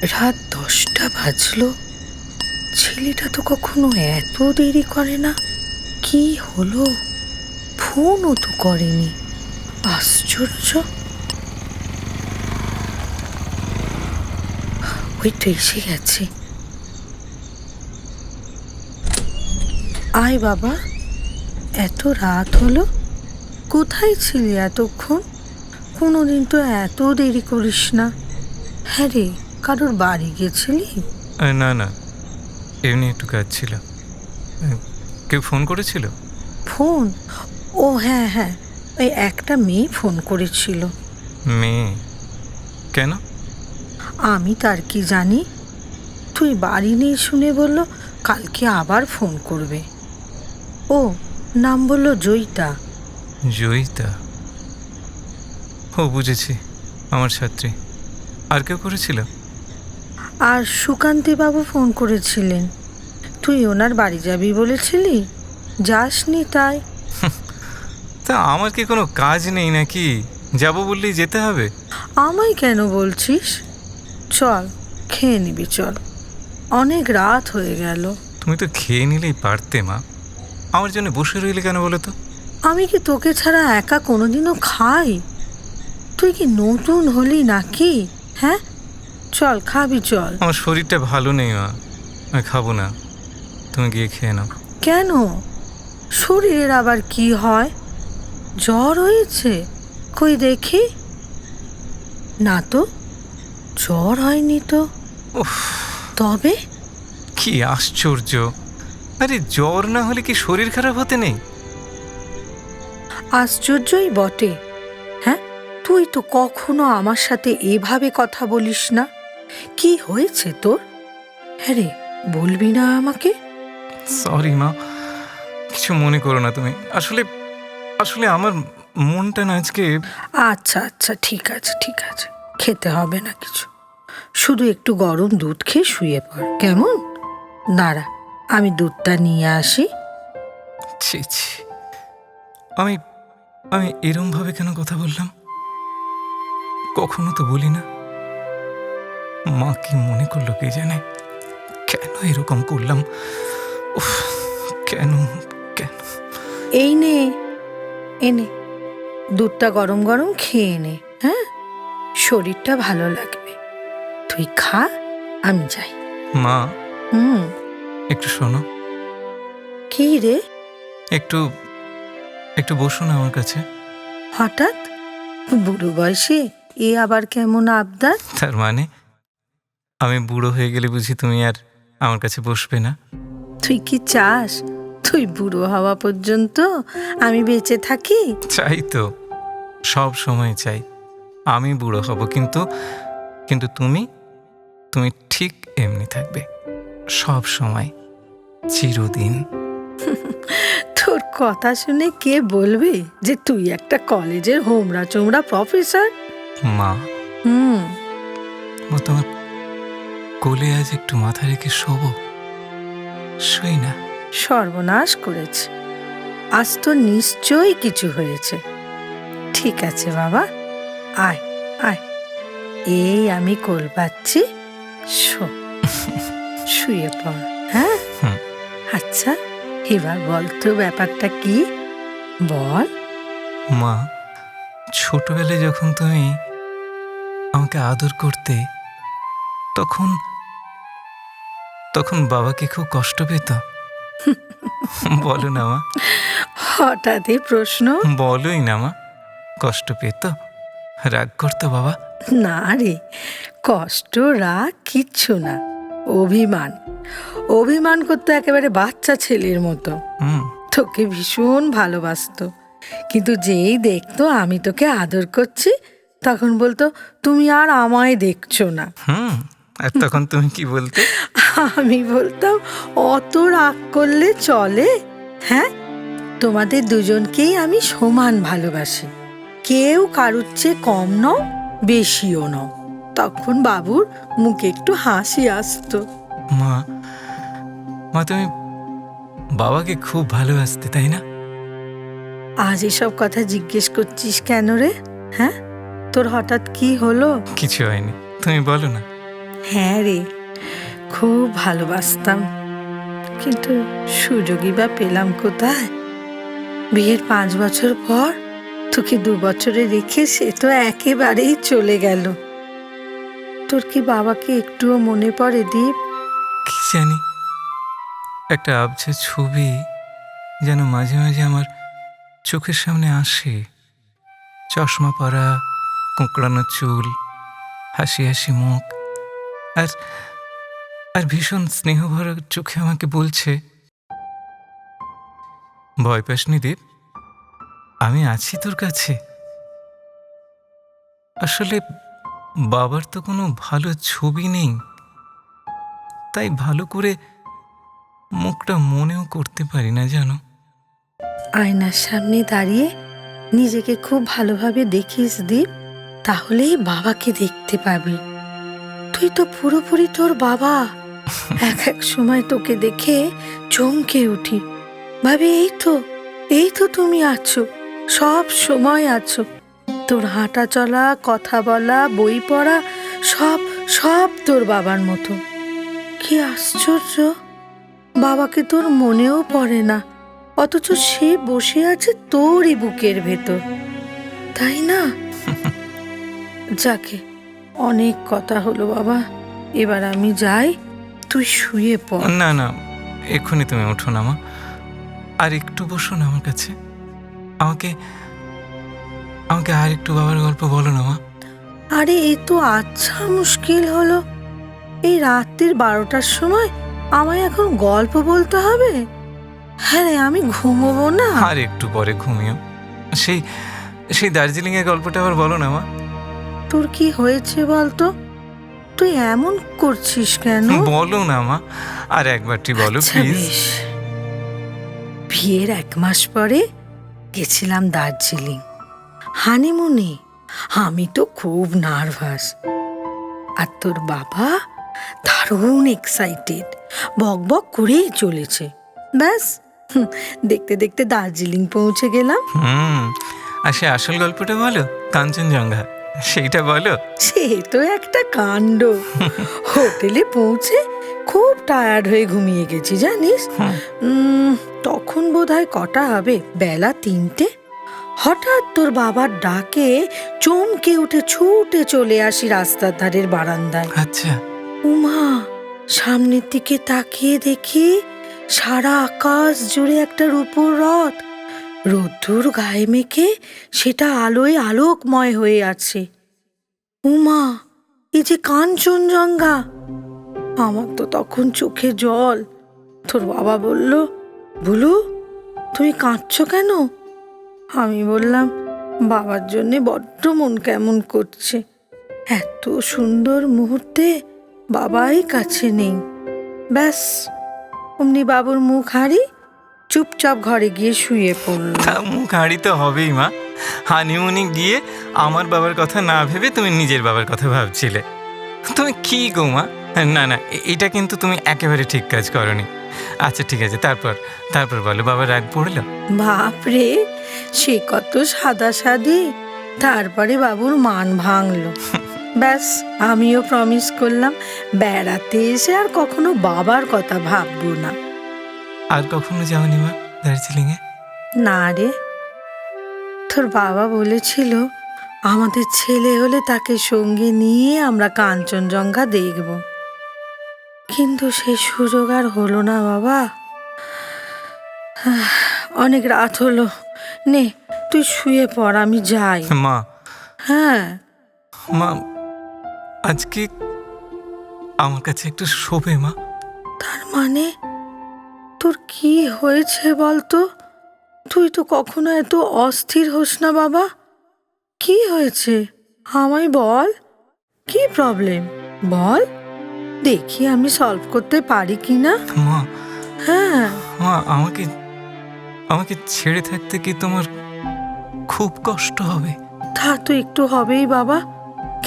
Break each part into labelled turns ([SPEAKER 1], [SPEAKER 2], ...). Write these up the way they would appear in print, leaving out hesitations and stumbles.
[SPEAKER 1] রাত 10টা বাজলো, ছেলেটা তো কখনো এত দেরি করে না। কি হলো? ফোনও তো করেনি, আশ্চর্য। ওই তো এসে গেছে। আয় বাবা, এত রাত হলো, কোথায় ছিলি এতক্ষণ? কোনোদিন তো এত দেরি করিস না। হ্যাঁ রে, কারোর বাড়ি গেছিলি?
[SPEAKER 2] না না, এমনি একটু কাজ ছিল। কেউ ফোন করেছিল?
[SPEAKER 1] ফোন? ও হ্যাঁ হ্যাঁ, ওই একটা মেয়ে ফোন করেছিল।
[SPEAKER 2] মেয়ে? কেন?
[SPEAKER 1] আমি তার কি জানি, তুই বাড়ি নেই শুনে বলল কালকে আবার ফোন করবে। ও নাম বলল জয়িতা।
[SPEAKER 2] জয়িতা? ও বুঝেছি, আমার ছাত্রী। আর কেউ করেছিল?
[SPEAKER 1] আর সুকান্তি বাবু ফোন করেছিলেন। তুই ওনার বাড়ি যাবি বলেছিলি, যাসনি তাই।
[SPEAKER 2] তা আমার কি কোনো কাজ নেই নাকি? যাব বললেই যেতে হবে?
[SPEAKER 1] আমায় কেন বলছিস? চল খেয়ে নিবি, চল, অনেক রাত হয়ে গেল।
[SPEAKER 2] তুমি তো খেয়ে নিলেই পারতে মা, আমার জন্য বসে রইলে কেন বলো তো?
[SPEAKER 1] আমি কি তোকে ছাড়া একা কোনোদিনও খাই? তুই কি নতুন হলি নাকি? হ্যাঁ চল, খাবি চল।
[SPEAKER 2] আমার শরীরটা ভালো নেই মা, আমি খাবো না, তুমি গিয়ে খেয়ে নাও।
[SPEAKER 1] কেন? শরীরের আবার কি হয়? জ্বর হয়েছে? কই দেখি। না তো, জ্বর হয়নি তো।
[SPEAKER 2] উফ,
[SPEAKER 1] তবে
[SPEAKER 2] কি আশ্চর্য! আরে জ্বর না হলে কি শরীর খারাপ হতে নেই?
[SPEAKER 1] আশ্চর্যই বটে। হ্যাঁ, তুই তো কখনো আমার সাথে এভাবে কথা বলিস না। কি হয়েছে তোর? হ্যাঁ রে, বলবি না আমাকে?
[SPEAKER 2] সরি মা, কিছু মনে করো না তুমি। আসলে আসলে আমার মনটা না আজকে।
[SPEAKER 1] আচ্ছা আচ্ছা, ঠিক আছে ঠিক আছে, খেতে হবে না কিছু, শুধু একটু গরম দুধ খেয়ে শুয়ে পড়, কেমন? দাঁড়া, আমি দুধটা নিয়ে আসি।
[SPEAKER 2] ছি ছি, আমি আমি এরম ভাবে কেন কথা বললাম? কখনো তো বলি না। মা কি মনে করলো কে জানে? কেন এরকম করলাম? উফ, কেন কেন?
[SPEAKER 1] এই নে, এনে দুধটা গরম গরম খেয়ে নে। হ্যাঁ, শরীরটা ভালো লাগবে। তুই খা, আমি যাই।
[SPEAKER 2] মা,
[SPEAKER 1] হুম।
[SPEAKER 2] একটু শোনো।
[SPEAKER 1] কি রে?
[SPEAKER 2] একটু একটু বসো না আমার কাছে।
[SPEAKER 1] হঠাৎ বুড়ো বয়সে এ আবার কেমন আবদার?
[SPEAKER 2] তার মানে আমি বুড়ো হয়ে গেলে বুঝি তুমি আর আমার কাছে বসবে না?
[SPEAKER 1] তুই কি চাস তুই বুড়ো হওয়া পর্যন্ত আমি বেঁচে থাকি?
[SPEAKER 2] চাই তো, সব সময় চাই আমি বুড়ো হব, কিন্তু কিন্তু তুমি তুমি ঠিক এমনি থাকবে, সব সময়, চিরদিন।
[SPEAKER 1] তোর কথা শুনে কে বলবে যে তুই একটা কলেজের হোমরা চোমরা প্রফেসর?
[SPEAKER 2] মা,
[SPEAKER 1] হুম।
[SPEAKER 2] ও তোমার কোলে আজ একটু মাথা রেখে শোবো, শুই না?
[SPEAKER 1] সর্বনাশ করেছে, আজ তো নিশ্চয়ই কিছু হয়েছে। ঠিক আছে বাবা, আয় আয়, এই আমি কোল পাচ্ছি, শো, শুয়ে পড়। হ্যাঁ,
[SPEAKER 2] হুম।
[SPEAKER 1] আচ্ছা এবার বল তো ব্যাপারটা কি, বল।
[SPEAKER 2] মা, ছোটবেলায় যখন তুমি আমাকে আদর করতে, তখন তখন বাবাকে খুব কষ্ট পেত? বলো না মা,
[SPEAKER 1] হঠাৎই প্রশ্ন।
[SPEAKER 2] বলোই না মা, কষ্ট পেত? রাগ করতো বাবা?
[SPEAKER 1] না রে, কষ্ট রাগ কিচ্ছু না, অভিমান। অভিমান করতো একেবারে বাচ্চা ছেলের মতো।
[SPEAKER 2] হুম।
[SPEAKER 1] তোকে ভীষণ ভালোবাসতো, কিন্তু যেই দেখতো আমি তোকে আদর করছি তখন বলতো তুমি আর আমায় দেখছো না।
[SPEAKER 2] হুম। আর তখন তুমি কি বলতে?
[SPEAKER 1] আমি বলতাম অত রাগ করলে চলে? হ্যাঁ, তোমাদের দুজনকেই আমি সমান ভালোবাসি, কেউ কারুর চেয়ে কম নও বেশিও নও। তখন বাবুর মুখে একটু হাসি আসতো।
[SPEAKER 2] মা, মা তুমি বাবাকে খুব ভালোবাসতে, তাই না?
[SPEAKER 1] আজ এসব কথা জিজ্ঞেস করছিস কেন রে? হ্যাঁ, তোর হঠাৎ কি হলো?
[SPEAKER 2] কিছু হয়নি, তুমি বলো না।
[SPEAKER 1] হ্যাঁ রে, খুব ভালোবাসতাম, কিন্তু সুযোগই বা পেলাম কোথায়? বিয়ের 5 বছর পর তোকে 2 বছরে রেখে সে তো একেবারেই চলে গেল। তোর কি বাবাকে একটুও মনে পড়ে দীপ?
[SPEAKER 2] কি জানি, একটা আবছা ছবি যেন মাঝে মাঝে আমার চোখের সামনে আসে। চশমা পরা, কোঁকড়ানো চুল, হাসি হাসি মুখ, আর আর ভীষণ স্নেহভরা চোখে আমাকে বলছে, ভয় পাসনি দীপ, আমি আছি তোর কাছে। আসলে বাবার তো কোনো ভালো ছবি নেই, তাই ভালো করে মুখটা মনেও করতে পারি না জানো।
[SPEAKER 1] আয়নার সামনে দাঁড়িয়ে নিজেকে খুব ভালোভাবে দেখিস দীপ, তাহলেই বাবাকে দেখতে পাবি। তুই তো পুরোপুরি তোর বাবা। এক এক সময় তোকে দেখে চমকে উঠি, ভাবি এই তো তুমি আছো, সব সময় আছো। তোর হাঁটা চলা, কথা বলা, বই পড়া, সব সব তোর বাবার মতো। কি আশ্চর্য, বাবাকে তোর মনেও পড়ে না, অথচ সে বসে আছে তোরই বুকের ভেতর, তাই না? যাকে, অনেক কথা হলো বাবা, এবার আমি যাই, তুই শুয়ে পড়।
[SPEAKER 2] না না, এক্ষুনি তুমি ওঠো না মা, আর একটু বসো না আমার কাছে। আমাকে আমাকে আর একটু বাবার গল্প বলো না মা।
[SPEAKER 1] আরে এ তো আচ্ছা মুশকিল হলো, এই রাত্রির 12টার সময় আমায় এখন গল্প বলতে হবে? হ্যাঁ রে, আমি ঘুমোবো না।
[SPEAKER 2] আর একটু পরে ঘুমিও। সেই সেই দার্জিলিংয়ের গল্পটা আবার বলো না মা।
[SPEAKER 1] তোর কি হয়েছে বলতো? তুই এমন করছিস কেন?
[SPEAKER 2] বলো না মা, আর একবারটি বলো
[SPEAKER 1] আচ্ছা,
[SPEAKER 2] প্লিজ।
[SPEAKER 1] বেশ। বিয়ের 1 মাস পরে গেছিলাম দার্জিলিং হানিমুনে। আমি তো খুব নার্ভাস, আর তোর বাবা দারুণ এক্সাইটেড, বক বক করেই চলেছে। ব্যাস, দেখতে দেখতে দার্জিলিং পৌঁছে গেলাম।
[SPEAKER 2] আর সে আসল গল্পটা বলো, কাঞ্চনজঙ্ঘা, সেইটা বলো।
[SPEAKER 1] সে তো একটা কাণ্ড। হোটেলে পৌঁছে খুব টায়ার্ড হয়ে ঘুমিয়ে গেছি জানিস। তখন বোধহয় কটা হবে, বেলা 3টে। হঠাৎ তোর বাবার ডাকে চমকে উঠে ছুটে চলে আসি রাস্তার ধারের বারান্দায়।
[SPEAKER 2] আচ্ছা।
[SPEAKER 1] উমা, সামনের দিকে তাকিয়ে দেখি সারা আকাশ জুড়ে একটা রূপোর রথ, রোদ্দুর গায়ে মেখে সেটা আলোয় আলোকময় হয়ে আছে। উমা, এই যে কাঞ্চনজঙ্ঘা! আমার তো তখন চোখে জল। তোর বাবা বলল, বুলু তুমি কাঁদছো কেন? আমি বললাম, বাবার জন্যে বড্ড মন কেমন করছে, এত সুন্দর মুহূর্তে বাবাই কাছে নেই। ব্যাস, অমনি বাবুর মুখ হাঁড়ি, চুপচাপ ঘরে গিয়ে শুয়ে পড়ল।
[SPEAKER 2] তা মুখ হাঁড়ি তো হবেই মা। হানিমুনে গিয়ে আমার বাবার কথা না ভেবে তুমি নিজের বাবার কথা ভাবছিলে। তুমি কি গো মা? না না, এটা কিন্তু তুমি একেবারে ঠিক কাজ করনি। আচ্ছা ঠিক আছে, তারপর বলো, বাবার রাগ পড়লো?
[SPEAKER 1] বাপরে, সে কত সাদা সাদি। তারপরে বাবুর মান ভাঙলো। ব্যাস, আমিও প্রমিস করলাম বেড়াতে এসে আর কখনো বাবার কথা ভাববো না।
[SPEAKER 2] আর কখনো যাওনি মা দার্জিলিংয়ে?
[SPEAKER 1] না রে, তোর বাবা বলেছিল আমাদের ছেলে হলে তাকে সঙ্গে নিয়ে আমরা কাঞ্চনজঙ্ঘা দেখব, কিন্তু সে সুযোগ আর হলো না বাবা। অনেক রাত হলো, নে তুই শুয়ে পড়, আমি যাই।
[SPEAKER 2] মা,
[SPEAKER 1] হ্যাঁ,
[SPEAKER 2] মা আজকে আমার কাছে একটু শোবে মা।
[SPEAKER 1] তার মানে তোর কি হয়েছে বলতো? তুই তো কখনো এত অস্থির হোস না বাবা। কি হয়েছে আমায় বল, কি প্রবলেম বল, দেখি আমি সলভ করতে পারি কিনা।
[SPEAKER 2] মা,
[SPEAKER 1] হ্যাঁ,
[SPEAKER 2] মা আমাকে আমাকে ছেড়ে থাকতে কি তোমার খুব কষ্ট হবে?
[SPEAKER 1] তা তো একটু হবেই বাবা।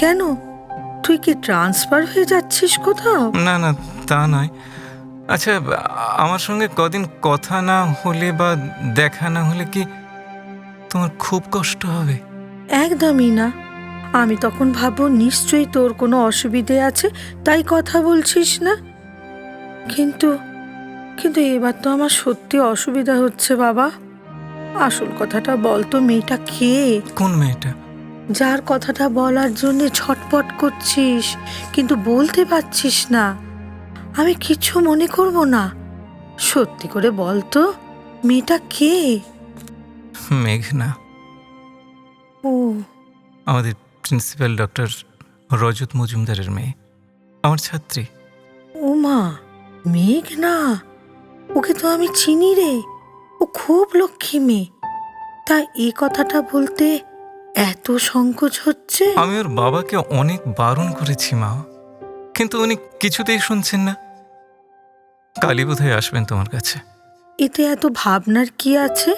[SPEAKER 1] কেন, তুই কি ট্রান্সফার হয়ে যাচ্ছিস কোথাও?
[SPEAKER 2] না না, তা নয়। আচ্ছা, আমার সঙ্গে কদিন কথা না হলে বা দেখা না হলে কি তোমার খুব কষ্ট হবে?
[SPEAKER 1] একদমই না, আমি তখন ভাববো নিশ্চয়ই তোর কোনো অসুবিধে আছে, তাই কথা বলছিস না। কিন্তু কিন্তু এবার তো আমার সত্যি অসুবিধা হচ্ছে বাবা। আসল কথাটা বল তো, মেয়েটা কে?
[SPEAKER 2] কোন মেয়েটা?
[SPEAKER 1] যার কথাটা বলার জন্য ছটপট করছিস কিন্তু বলতে পারছিস না। আমি কিছু মনে করব না, সত্যি করে বল তো, মেয়েটা কে?
[SPEAKER 2] মেঘনা,
[SPEAKER 1] ও,
[SPEAKER 2] আমাদের প্রিন্সিপাল ডক্টর রজত মজুমদারের মেয়ে, আমার ছাত্রী।
[SPEAKER 1] উমা, মেঘনা, ওকে তো আমি চিনি রে। ও খুব লক্ষ্মী মেয়ে। তা এই কথাটা বলতে এত সংকোচ হচ্ছে?
[SPEAKER 2] আমি ওর বাবাকে অনেক বারণ করেছি মা, কিন্তু উনি কিছুতেই শুনছেন না। কালই বোধহয় আসবেন তোমার কাছে।
[SPEAKER 1] এতে এত ভাবনার কি আছে?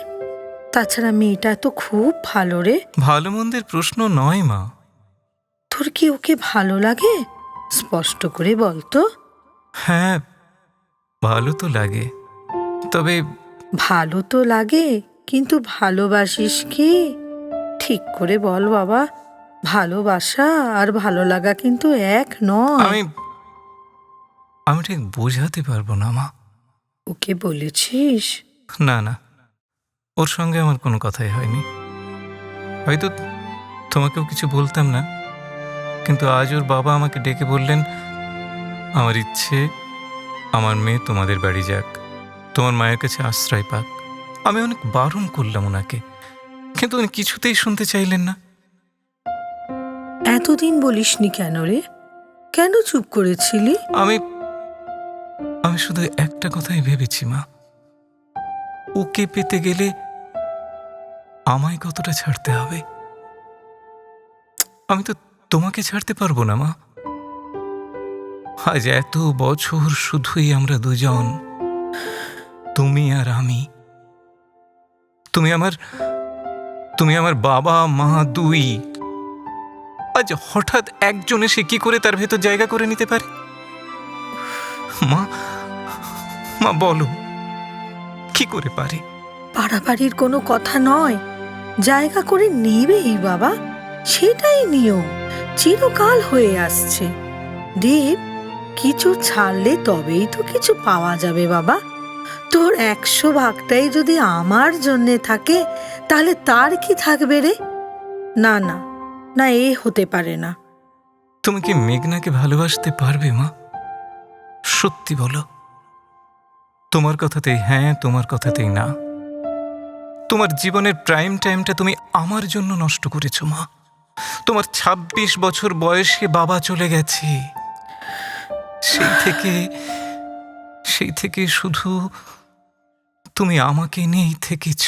[SPEAKER 1] তাছাড়া মেয়েটা তো খুব ভালো রে।
[SPEAKER 2] ভালো মন্দের প্রশ্ন নয় মা।
[SPEAKER 1] তোর কি ওকে ভালো লাগে? স্পষ্ট করে বল তো।
[SPEAKER 2] হ্যাঁ, ভালো তো লাগে, তবে
[SPEAKER 1] ভালো তো লাগে, কিন্তু ভালোবাসিস কি? ঠিক করে বল বাবা। ভালোবাসা আর ভালো লাগা কিন্তু এক নয়।
[SPEAKER 2] আমি আমি ঠিক বোঝাতে পারবো না মা।
[SPEAKER 1] ওকে বলেছিস?
[SPEAKER 2] না না, ওর সঙ্গে আমার কোনো কথাই হয়নি। হয়তো তোমাকেও কিছু বলতাম না, কিন্তু আজ ওর বাবা আমাকে ডেকে বললেন, আমার ইচ্ছে আমার মেয়ে তোমাদের বাড়ি যাক, তোমার মায়ের কাছে আশ্রয় পাক। আমি অনেক বারণ করলাম ওনাকে, কিন্তু উনি কিছুতেই শুনতে চাইলেন না।
[SPEAKER 1] এতদিন বলিসনি কেন রে? কেন চুপ করেছিলি?
[SPEAKER 2] আমি আমি শুধু একটা কথাই ভেবেছি মা, ওকে পেতে গেলে আমায় কতটা ছাড়তে হবে। আমি তো তোমাকে ছাড়তে পারবো না মা। আজ এত বছর শুধুই আমরা দুজন, তুমি আর আমি। তুমি আমার বাবা মা দুই। আজ হঠাৎ একজন এসে কি করে তার ভেতর জায়গা করে নিতে পারে? মা, মা বলো, কি করে পারে?
[SPEAKER 1] পাড়াপাড়ির কোনো কথা নয়, জায়গা করে নেবেই বাবা। সেটাই নিয়ম, চিরকাল হয়ে আসছে। দীপ, কিছু ছাড়লে তবেই তো কিছু পাওয়া যাবে বাবা। তোর 100 ভাগটাই যদি আমার জন্যে থাকে, তাহলে তার কি থাকবে রে? না না না, এ হতে পারে না।
[SPEAKER 2] তুমি কি মেঘনাকে ভালোবাসতে পারবে মা? সত্যি বলো। তোমার কথাতেই হ্যাঁ, তোমার কথাতেই না। তোমার জীবনের প্রাইম টাইমটা তুমি আমার জন্য নষ্ট করেছো মা। তোমার 26 বছর বয়সে বাবা চলে গেছে। সেই থেকে শুধু তুমি আমাকে নিয়েই থেকেছ,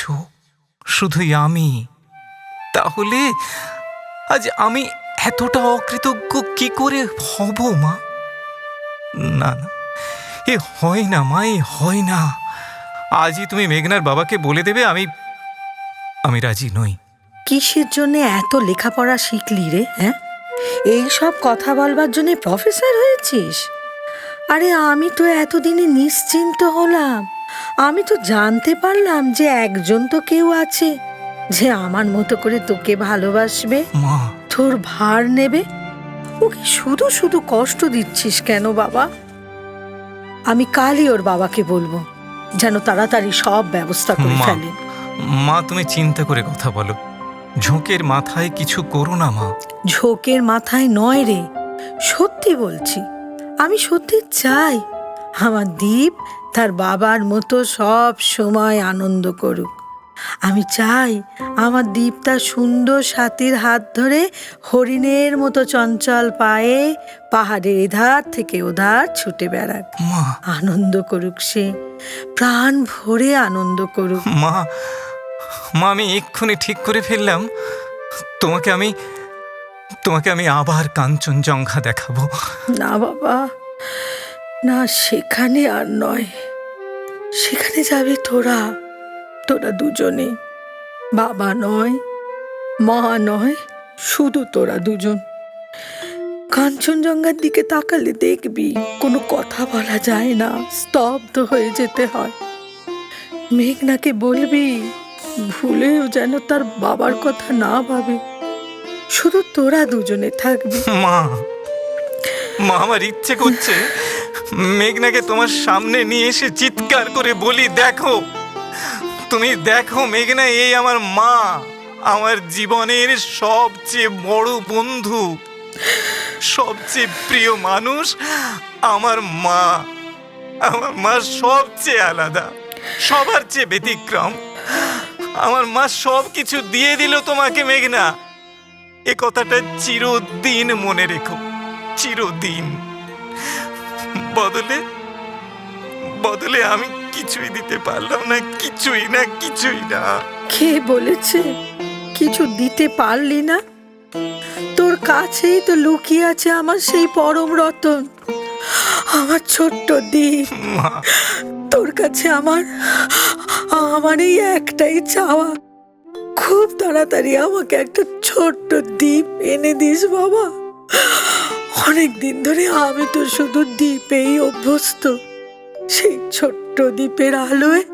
[SPEAKER 2] শুধুই আমি। তাহলে আজ আমি এতটা অকৃতজ্ঞ কি করে হব মা? না না, এ হয় না মা, এ হয় না। আজই তুমি মেঘনার বাবাকে বলে দেবে আমি রাজি নই।
[SPEAKER 1] কিসের জন্য এত লেখাপড়া শিখলি রে? হ্যাঁ, এই সব কথা বলবার জন্য প্রফেসর হয়েছিস? আরে আমি তো এতদিনে নিশ্চিন্ত হলাম। আমি তো জানতে পারলাম যে একজন তো কেউ আছে যে আমার মতো করে তোকে ভালোবাসবে,
[SPEAKER 2] মা,
[SPEAKER 1] তোর ভার নেবে। ওকে শুধু শুধু কষ্ট দিচ্ছিস কেন বাবা? আমি কালই ওর বাবাকে বলবো, যেন তাড়াতাড়ি সব ব্যবস্থা করে
[SPEAKER 2] মা,
[SPEAKER 1] ফেলে।
[SPEAKER 2] মা তুমি চিন্তা করে কথা বলো। ঝোঁকের মাথায় কিছু করো না মা।
[SPEAKER 1] ঝোঁকের মাথায় নয় রে, সত্যি বলছি। আমি সত্যি চাই আমার দীপ তার বাবার মতো সব সময় আনন্দ করুক। আমি চাই আমার দীপ তার সুন্দর সাথীর হাত ধরে হরিণের মতো চঞ্চল পায়ে পাহাড়ের এধার থেকে ওধার ছুটে বেড়াক।
[SPEAKER 2] মা,
[SPEAKER 1] আনন্দ করুক সে, প্রাণ ভরে আনন্দ করুক।
[SPEAKER 2] মা, মা আমি এক্ষুনি ঠিক করে ফেললাম, তোমাকে আমি আবার কাঞ্চনজঙ্ঘা দেখাবো।
[SPEAKER 1] না বাবা, না, সেখানে আর নয়। সেখানে যাবে তোরা, তোরা দুজনে। বাবা নয়, মা নয়, শুধু তোরা দুজন। কাঞ্চনজঙ্ঘার দিকে তাকালে দেখবি কোনো কথা বলা যায় না, স্তব্ধ হয়ে যেতে হয়। মেঘনাকে বলবি ভুলেও যেন তার বাবার কথা না ভাবে। শুধু তোরা দুজনে থাকবি।
[SPEAKER 2] মা, মা আমার ইচ্ছে করছে মেঘনাকে তোমার সামনে নিয়ে এসে চিৎকার করে বলি, দেখো তুমি দেখো মেঘনা, এই আমার মা, আমার জীবনের সবচেয়ে বড় বন্ধু, সবচেয়ে প্রিয় মানুষ আমার মা। আমার মা সবচেয়ে আলাদা, সবার চেয়ে ব্যতিক্রম। আমার মা সব কিছু দিয়ে দিল তোমাকে মেঘনা, এ কথাটা চিরদিন মনে রেখো, চিরদিন। বদলে বদলে আমি কিছুই দিতে পারলাম না, কিছুই না, কিছুই না।
[SPEAKER 1] কে বলেছে কিছু দিতে পারলি না? তোর কাছেই তো লুকিয়ে আছে আমার সেই পরম রতন, আমার ছোট্ট দ্বীপ।
[SPEAKER 2] মা,
[SPEAKER 1] তোর কাছে আমার এই একটাই চাওয়া, খুব তাড়াতাড়ি আমাকে একটা ছোট্ট দ্বীপ এনে দিস বাবা। অনেক দিন ধরে আমি তো শুধু দ্বীপেই অভ্যস্ত। সেই ছোট্ট দ্বীপের আলোয়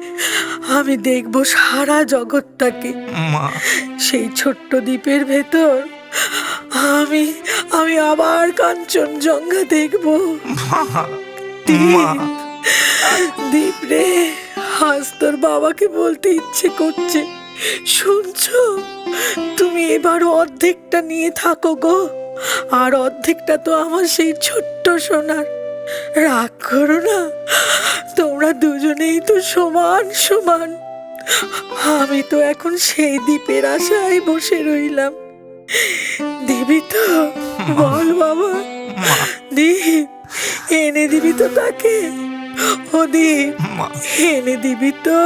[SPEAKER 1] আমি দেখব সারা জগৎটাকে।
[SPEAKER 2] মা,
[SPEAKER 1] সেই ছোট্ট দ্বীপের ভেতর আমি আমি আবার কাঞ্চনজঙ্ঘা দেখব।
[SPEAKER 2] মা,
[SPEAKER 1] দীপ রে, আজ তোর বাবাকে বলতে ইচ্ছে করছে, শুনছো, তুমি এবার অর্ধেকটা নিয়ে থাকো গো, আর অর্ধেকটা তো আমার সেই ছোট্ট সোনার। রাগ করো না, তোমরা দুজনেই তো সমান সমান। আমি তো এখন সেই দ্বীপের আশায় বসে রইলাম। দিবি তো? বল বাবা, দীপ এনে দিবি তো তাকে? ও দীপ, এনে দিবি তো?